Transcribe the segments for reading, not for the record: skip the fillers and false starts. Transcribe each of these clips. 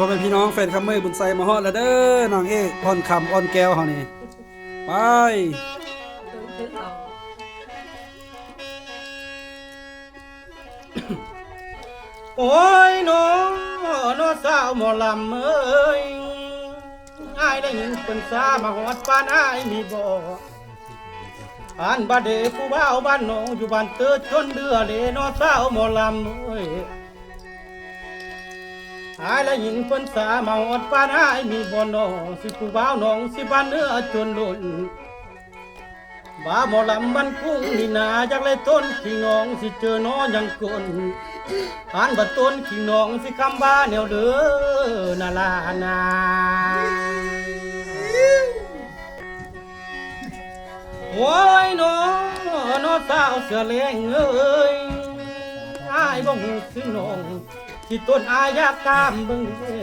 พ่อแม่พี่น้องแฟนคำเมยบุญไซมาฮอดแล้วเด้อนางเอกอ่อนคำอ่อนแก้วเฮานี่ไปโอ้ยน้องน้อสาวหมอลำเอ้ยอ้ายได้ยินเป็นสามาฮอดปานอ้ายมีบ่อ่านบาดเดผู้บ่าวบ้านน้องอยู่บ้านเติดจนเดือเลน้อสาวหมอลำเอ้ยอ้ายได้ยินเป็นสามาฮอดปานอ้ายมีบ่น้องสิผู้บ่าวน้องสิบ้านเนื้อจนล้นบ่าหมอลำบ้านกุ้งนี่นาจากเลยต้นขี้น้องสิเจอน้อยังกลอ่านบัดต้นขี้น้องสิคำบ้าแนวเด้อนาลานาโอ้ยน้อสาวเสือแรงเอ้ยอายบ่ฮู้สิน้องที่ต้นอายอยากตามเบิ่งเด้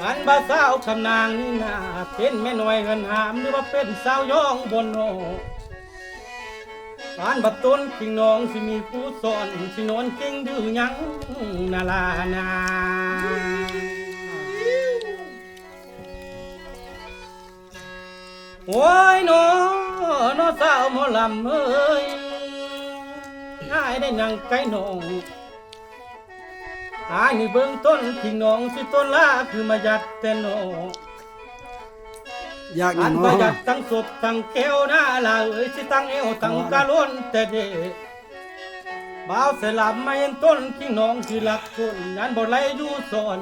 อันบ่าสาวคำนางนี่นาเป็นแม่น้อยเงินหามหรือว่าเป็นสาวย่องบนโนอ่านบัดต้นขิงน้องสิมีผู้สอนสินอนเก่งดื้อยังนาลานาโอ้ยน้อสาวหมอลำเอ้ยง่ายได้ยังไกลน้องอายนี่เบิ่งต้นขิงน้องสิต้นลาคือมายัดแต่น้องอยากห อั ยัง น เนาะ ประหยัดทั้งศพทั้งแก้วหน้าลาเอ้ยสิตั้งเอวทั้งกะล้นแต่เดบ่าวเสลับไม่เห็นต้นขิงน้องที่รักคนยันบ่ไหลอยู่สอน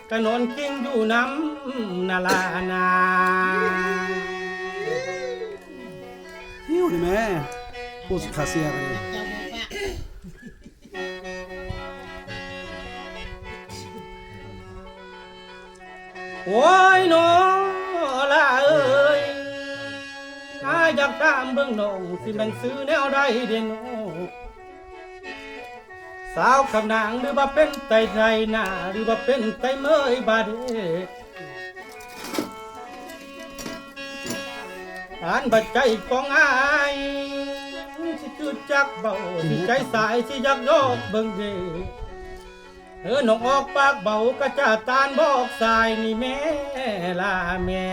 กะนอนกิ้งอยู่น้ำนาลานา หิวนี่แม่ผู้สิขาเสียกันนี่ โอ้ยน้องละเอ้ยถ้าอยากตามเบิ่งน้องสิแม่นซื้อแนวใดเด่นน้องสาวคำนางหรือว่าเป็นไตไทยนาหรือว่าเป็นไตเมยบาดเดอ่านบัดใจของอายสิคือจักเบาสิใจสายสิอยากยอกเบิ่งเดน้องออกปากเบากระจาตานบอกสายนี่แม่ลาแม่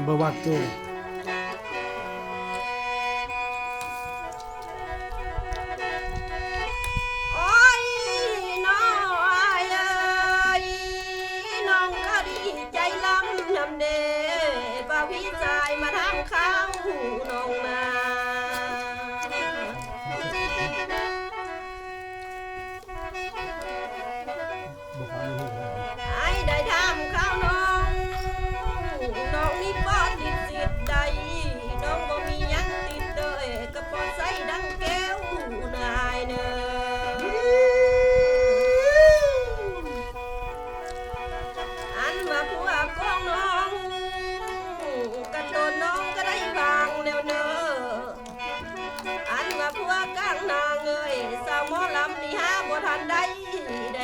Number 1 go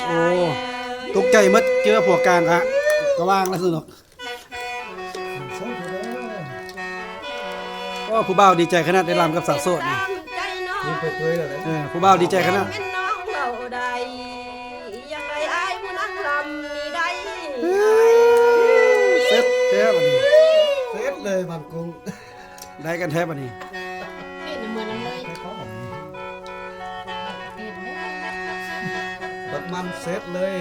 โอ้ตกใจหมดเจอพวกกลางฮะก็ว่างแล้วสนุกก็ผู้บ่าวดีใจขนาดได้รำกับสาวโสดนี่ผู้บ่าวดีใจขนาดเซ็ตแท้บัดนี้ เซ็ตเลยบางกรุง ได้กันแท้บัดนี้ เห็นเหมือนน้ำเลย อ บักมันเสร็จเลย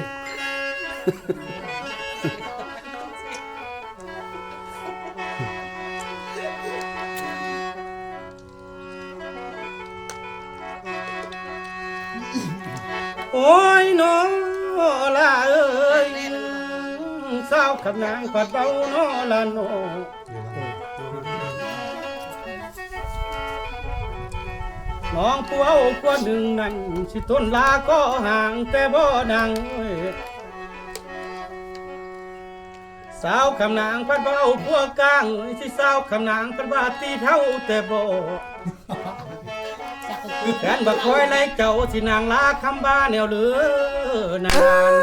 โอ้ยน้อละเอ้ยสาวขับนางปัดเบาน้อละน้อน้องผู้เอากว่าหนึ่งนั่นสิต้นลาก็ห่างแต่บ่ดังเอ้ยสาวคำนางปัดเบาพวกกลางเอ้ยสิสาวคำนางปัดว่าตีเท่าแต่บ่แฟนบักคอยไล่เจ้าสินางลาคำบ้าแนวเหลือนาน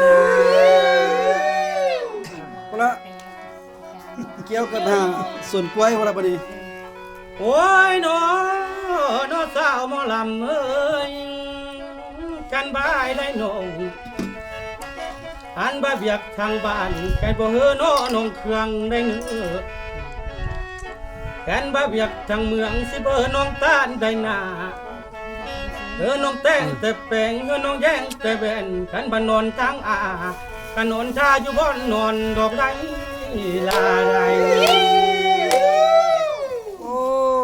พอละเกี่ยวกับทางส่วนกล้วยพอละบัดนี้ โอ้ยน้อสาวหมอลำเอ้ยกันบ้ายได้น้องอันบ้าเบียกทางบ้านแกบ่เฮอน้อนองเครื่องได้เนื้อแกนบ้าเบียกทางเมืองสิเบอน้องต้านได้นาน้องแต่งแต่แปลงน้องแย่งแต่แบนขันบ้านนอนทางกันนอนท่าอยู่บ่อนนอนดอกไดลาได โอ้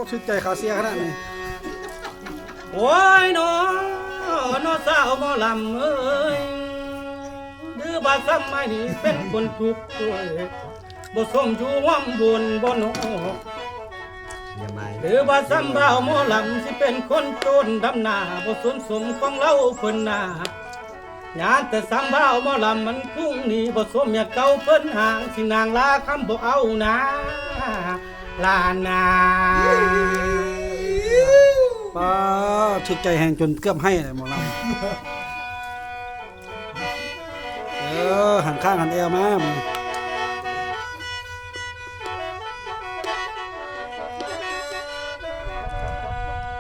ชื่นใจขาเสียขนาดนี้ โอ้ยน้อสาวหมอลำเอ้ยดื้อบาซ้ำไม่นี่เป็นคนทุกข์ด้วยบ่สมอยู่ว่ำบุญบ่นอ อย่ามา หรือบาซ้ำบ่าวหมอลำสิเป็นคนโจรดำหน้าบ่สนสมของเราเพิ่นนาญาติแต่ซ้ำบ่าวหมอลำมันพุ่งหนีบ่สมอยากเก่าเพิ่นห่างสินางลาคำบ่เอานะลานา ป้าชื่นใจแหงจนเกือบให้เลยหมอลำหันข้างหันเอวมามึง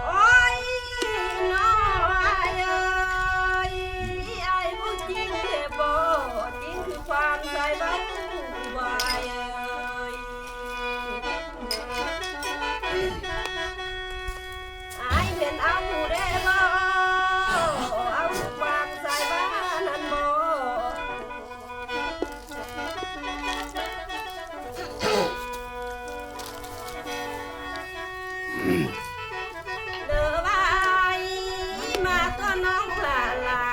โอ้ยน้อยเอ้ยไอ้ผู้จริงเด้บ่จริงคือความใส่บ้านวายเอ้ยไอ้เห็นเอาเด้บ่เอาความใส่บ้านนั่นบ่ เด้อไว้มาตัวน้องลาลา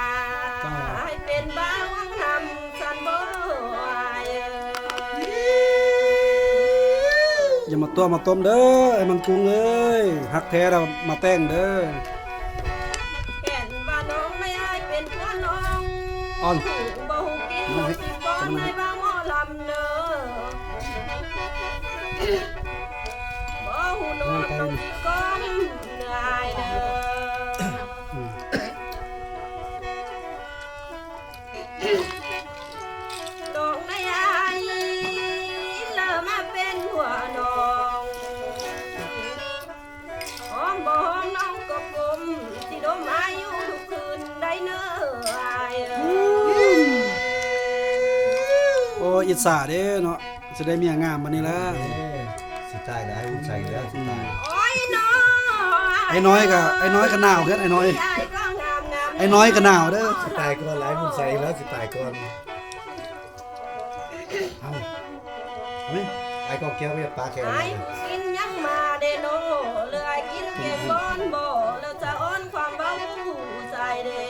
ให้เป็นบ้าวงนำสันบ่เอ้ย อย่ามาตัวมาต้มเด้อไอ้มังกุงเอ้ยหักแท้เรามาแต่งเด้อ แก่นว่าน้องไม่ให้เป็นเพื่อนน้อง อ่อน บ่หูกินบ่สิบ่ในบ้าหมอลำเด้อบ่หูนอนต้องสิก้มเหนื่อยเด้อ น้องนายไอ้เริ่มมาเป็นหัวน้องหอมบ่หอมน้องก็กลมสิดมอายุทุกคืนได้เน้อไอ้เอ้ย โอ้อิจฉาเด้เนาะจะได้เมียงามวันนี้แล้ว สิตายแล้วผู้ชายแล้วสิตาย โอ้ยน้อ ไอ้น้อยก็หนาวเด้อไอ้น้อย ไอ้ก็งามงาม ไอ้น้อยก็หนาวเด้อ สิตายก่อนหลายผู้ชายแล้วสิตายก่อนเอาเฮ้ยไอ้ก็แก้วไปปลาแก้ว ไอ้ผู้กินยังมาเดโนเหลือกินเก็บก้อนบ่แล้วจะอ้อนความเบาใจเด้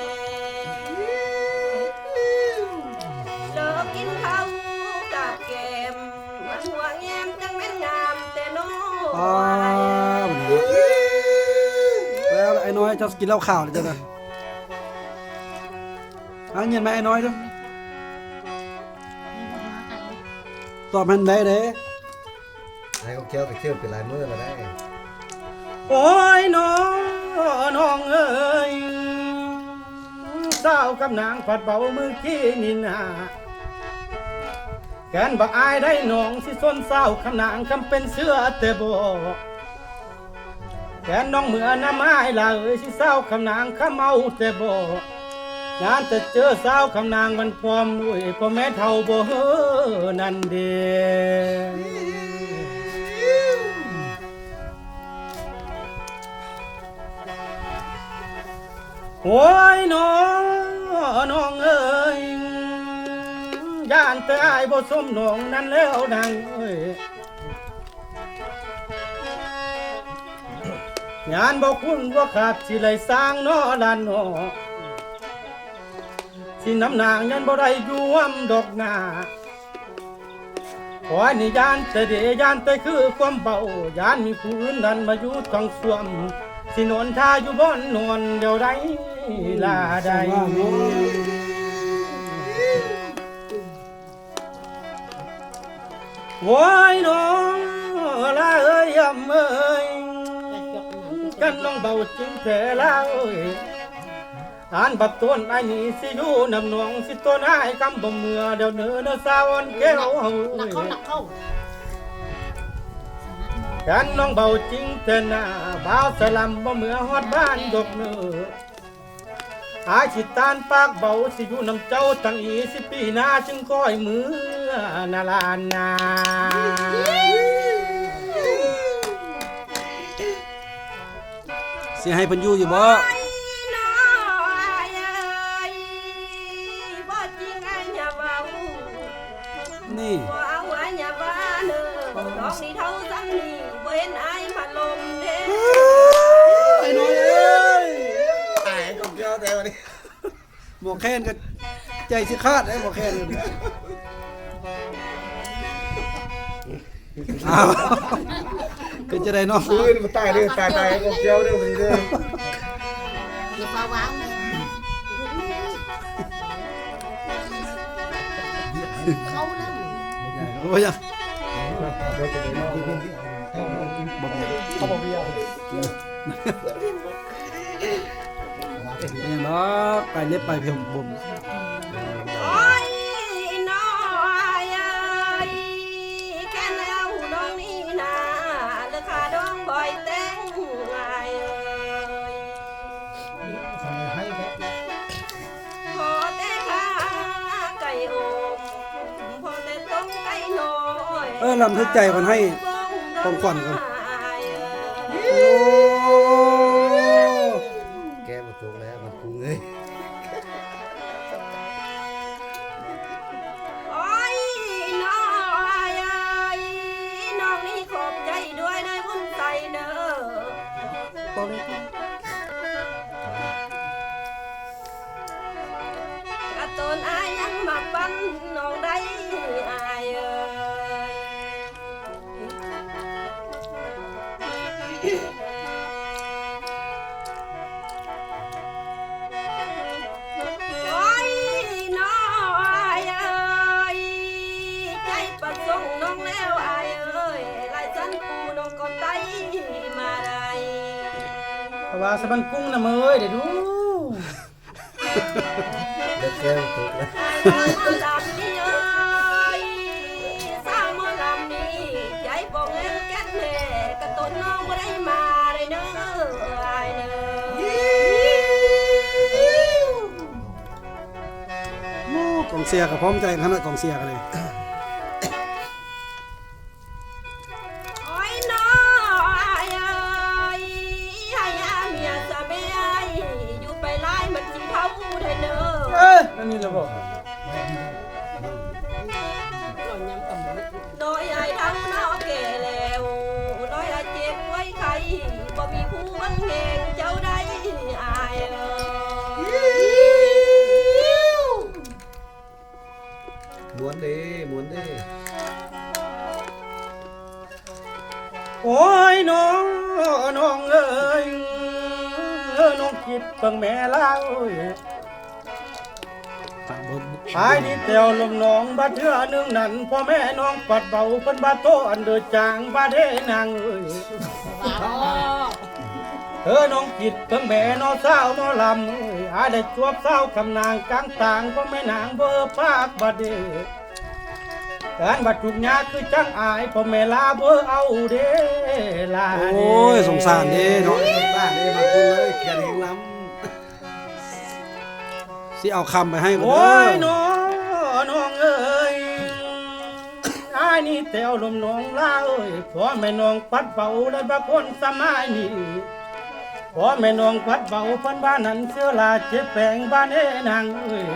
เลิกกินข้าวกับแกมมันหัวแงมจังแม่นงามแต่น้อ อ้าวันนี้แล้วไอ้น้อยจะกินเหล้าขาวเลยจ้ะนะเอาเงินมาไอ้น้อยจ้ะตอบมันได้เด้ ไอ้ก็แก้วไปเที่ยวเป็นลายมือมาได้ โอ้ยน้องเอ้ยสาวกับนางผัดเบามือกี้นี่นาแกนบักอายได้น้องสิส้นสาวคำนางคำเป็นเสื้อแต่บ่แกนน้องเมื่อน้ำไม้ละเอ้ยสิสาวคำนางคำเมาแต่บ่งานแต่เจอสาวคำนางมันพร้อมด้วยพ่อแม่เท่าบ่เฮอนั่นเด้โอ้ยน้องเอ้ ยานแต่อายบ่สมน้องนั้นแล้วนางเอ้ยงานบ่คุณบ่ขาดสิไหลสร้างน้อลานน้อสิน้ำนางยันบ่ได้อยู่วำดอกหน้าขอนิยานแต่เดยานแต่คือความเบายานมีผู้อื่นนั้นมาอยู่ต้องสวมสินอนท่าอยู่บ่อนนอนเดี๋ยวใดลาใดโว้ยน้องลาเอ้ยยำเอ้ยกันน้องเบาจริงแท้ลาเอ้ยอ่านบักต้นไอ้นี่สิอยู่นำหนองสิต้นไอ้คำบ่เมื่อเดี๋ยวเนื้อสาวแก้วเอ้ยกันน้องเบาจริงแต่หน้าบ่าวสลัมบ่เมื่อฮอดบ้านยกเนื้ออาชิตานปากเบาสิอยู่นำเจ้าตั้ง20 ปีหน้าจึงก้อยมือนาลานนา สิให้เพิ่นอยู่อยู่บ่ น้อยเอ้ยบ่จริงไอ้อย่าเว้า นี่ บ่เอาไว้อย่าว่าเด้อดอกนี่เท่าซ้ำนี่บ่เห็นไอ้พัดลมเด้ ไอ้น้อยเอ้ย ตายกบเกี่ยวแต่วันนี้ หมวกแค้นก็ใจสิขาดไอ้หมวกแค้นอ้าวเป็นจะได้เนาะ ปืนมาตายเด้อตายกบเกี่ยวเด้อวันนี้เด้อ อย่าฟ้าว้าวเขาแล้ว โอ้ยยัง เดี๋ยวจะได้นอน บ่เป็น เขาบอกเดียว เป็นหยังดอกไปเล็บไปเพียงบ่ม โอ้ยน้อยเอ้ยแค่แล้วดอกนี้นะราคาดองบ่อยแต่งไอ้เอ้ยพอแต่ขาไก่อบพอแต่ต้มไก่น้อย ลำทึกใจก่อนให้ของขวัญก่อน โอ้ แกมาถูกแล้วมันคุ้งเลย โอ้ยน้อยเอ้ยน้องนี่ขอบใจด้วยนายบุญใส่เด้อ ต่อเลย กระต้นอายยังมาปั้นน้องได้อายเอ้ยโอ้ยน้อยเอ้ยใจประสงค์น้องแล้วอายเอ้ยลายสันปูน้องก็ไต้มาได้ เพราะว่าสะบันกุ้งนะเมยเดี๋ยวดู เดี๋ยวแกมาถูกแล้ว สาวหมอลำนี่เอ้ยสาวหมอลำนี่ใจบอกเงินแก่นแน่กระต้นน้องบ่ได้มาเลยเด้ออายเด้อก องเสียกับพร้อมใจขนาดกองเสียกันเลย โอ้ยน้อยเอ้ยให้อาเมียสะแม่ไอ้อยู่ไปไล่มันสิเท่าได้เด้อ นั่นนี่เราบอก น้อยไอ้ทั้งน้อแก่แล้วน้อยไอ้เจ็บไว้ใครบ่มีผู้วังแหงเจ้าได้อายเอ้ย ม้วนดิม้วนดิ โอ้ยน้องเอ้ยน้องคิดเบิ่งแม่ลาเอ้ย ฝากบ่ หายดีเตียวลมน้องบาดเทื่อนึงนั่นพ่อแม่น้องปัดเบาเพิ่นบาดโตอันเดือจางบาดเด้นางเอ้ยน้องคิดเบิ่งแม่น้องสาวหมอลำเอ้ยอาได้จวบสาวคำนางกลางต่างพ่อแม่นางเบอร์ปากบาดเด้การบัดทุกยากคือจังอายพ่อแม่ลาเบอร์เอาเด้ลา โอ้ยสงสารเด้เนาะ บ้านนี่มาคุ้งเลยแกเลี้ยงล้ สิเอาคำไปให้ก็ โอ้ เด้ ย อ น้องเอ้ยอายนี่แถวลมน้องลาเอ้ยพ่อแม่น้องปัดเบาได้บางคนสมัยนี้พ่อแม่น้องปัดเบาเพิ่นบ้านนั้นเสื้อลาเจ็บแปลงบ้านเอ้นางเอ้ย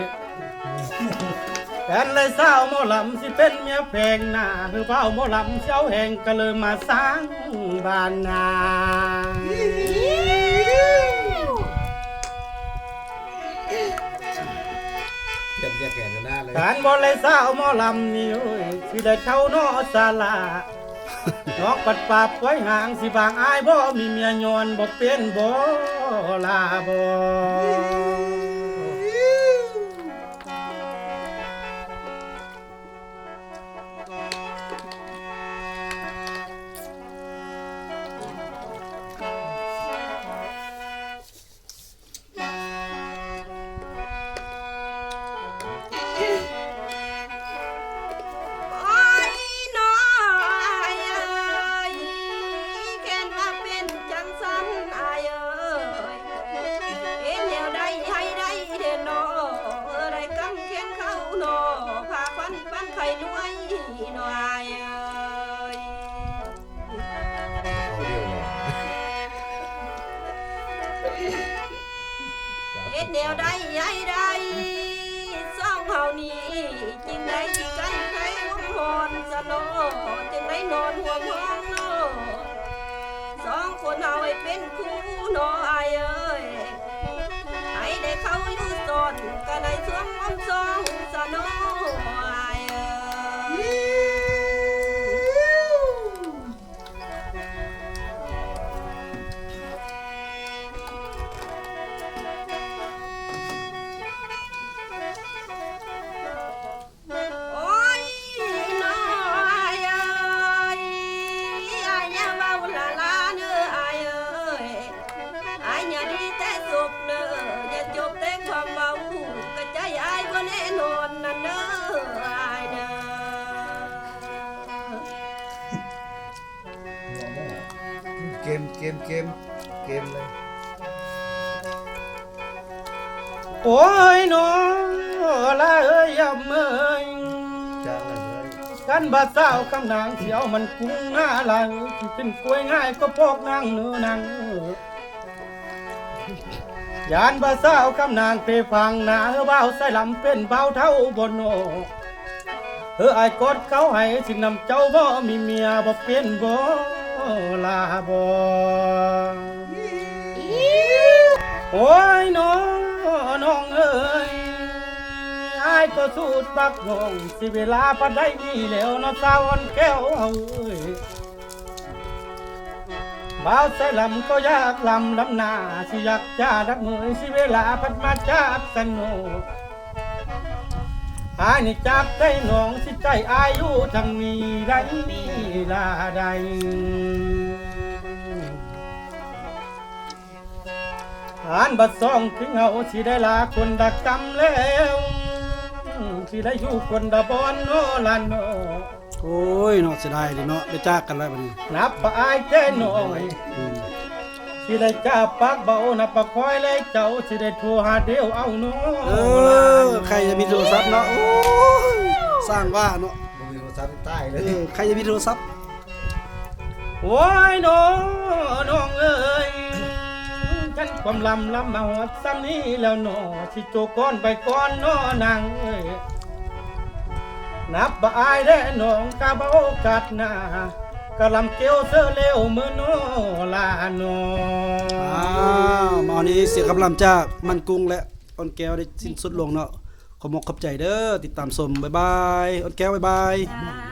แฟนเลยสาวหมอลำสิเป็นเมียเพลงหน้าคือเฝ้าหมอลำเช้าแห่งก็เลยมาสร้างบ้านนา เดี๋ยวจะแก่กันหน้าเลย การบ่เลยสาวหมอลำนี่โอ้ยสิได้เข้านอศาลา นอกปัดปาบไว้ห่างสิบางอายบ่มีเมียย้อนบ่เป็นบ่ลาบ่ โอ้ยน้อยเอ้ยแค่ว่าเป็นจังสันอายเอ้ยเห็นแนวใดให้ได้เด่นนออะไรกำแขนเข้านอพาฟันปันไข่น้อยน้อยเอ้ย เอาเดียวเลย เฮ็ดแนวใดให้ได้สองเฮานี้จึงได้ที่กันใครห่วงหอนสะโนจึงได้นอนห่วงห้องโนสองคนเอาไว้เป็นคู่โนอายเอ้ยให้ได้เข้าอยู่สอนก็ได้สวมอมสองสะโนอายเอ้ย โอ้ยน้อยเอ้ยอายอย่าเว้าละลาเด้ออายเอ้ยอายอย่าดีแต่สุขเด้ออย่าจบแต่ความเว้ากะใจอายบ่แน่นอนนั่นเด้ออายเด้อ เกมเลย โอ้ยน้อละเอ้ยยำเอ้ย จ้างอะไรเลย กันบาสาวคำนางเสียวมันกุ้งหน้าหลังที่เป็นกล้วยง่ายก็พอกนางเนื้อนางยานบาสาวคำนางเปฟังหนาเบาใส่ลำเป็นเบาเท่าบนโนไอ้กดเขาให้สินำเจ้าบ่มีเมียบ่เป็นบ่ลาบ่โอ้ยน้องเอ้ยอายก็สูดปักน้องสิเวลาปะได้นี่แล้วเนาะสาวอ่อนแก้วเอ้ยบ่าวใส่ลำก็อยากลำหน้าสิอยากจ้าดักมือสิเวลาพัดมาจากสนุกอายนี่จากใจน้องสิใจอายุทางนี้ได้ลาใดอ่านบัดซองถึงเฮาสิได้ลาคนดักกำแล้วสิได้อยู่คนดะบอนโนลันโน โอ้ยเนาะเสียดายดิเนาะได้จากกันแล้วบัดนี้ นับปะอายแค่น้อย อืม สิได้จับปากเบานับปะคอยเลยเจ้าสิได้โทรหาเดียวเอาโน ใครจะมีโทรศัพท์เนาะโอ้ยสร้างว่าเนาะ มึงมีโทรศัพท์ใต้เลย ใครจะมีโทรศัพท์ โอ้ยน้องเอ้ยฉันความลำมาหอดซ้ำนี้แล้วหนอสิโจก้อนไปก้อนนอนางเอ้ยนับปะอายได้น้องกะบ่โอกาสหน้ากะลำเกี้ยวเสื้อเลี้ยวมือโนลาโน มาวันนี้เสียงกำลังจากมันกุ้งและอ้นแก้วได้สิ้นสุดลงเนาะขอบอกขอบใจเด้อติดตามชมบ๊ายบายอ้นแก้วบ๊ายบาย จ้า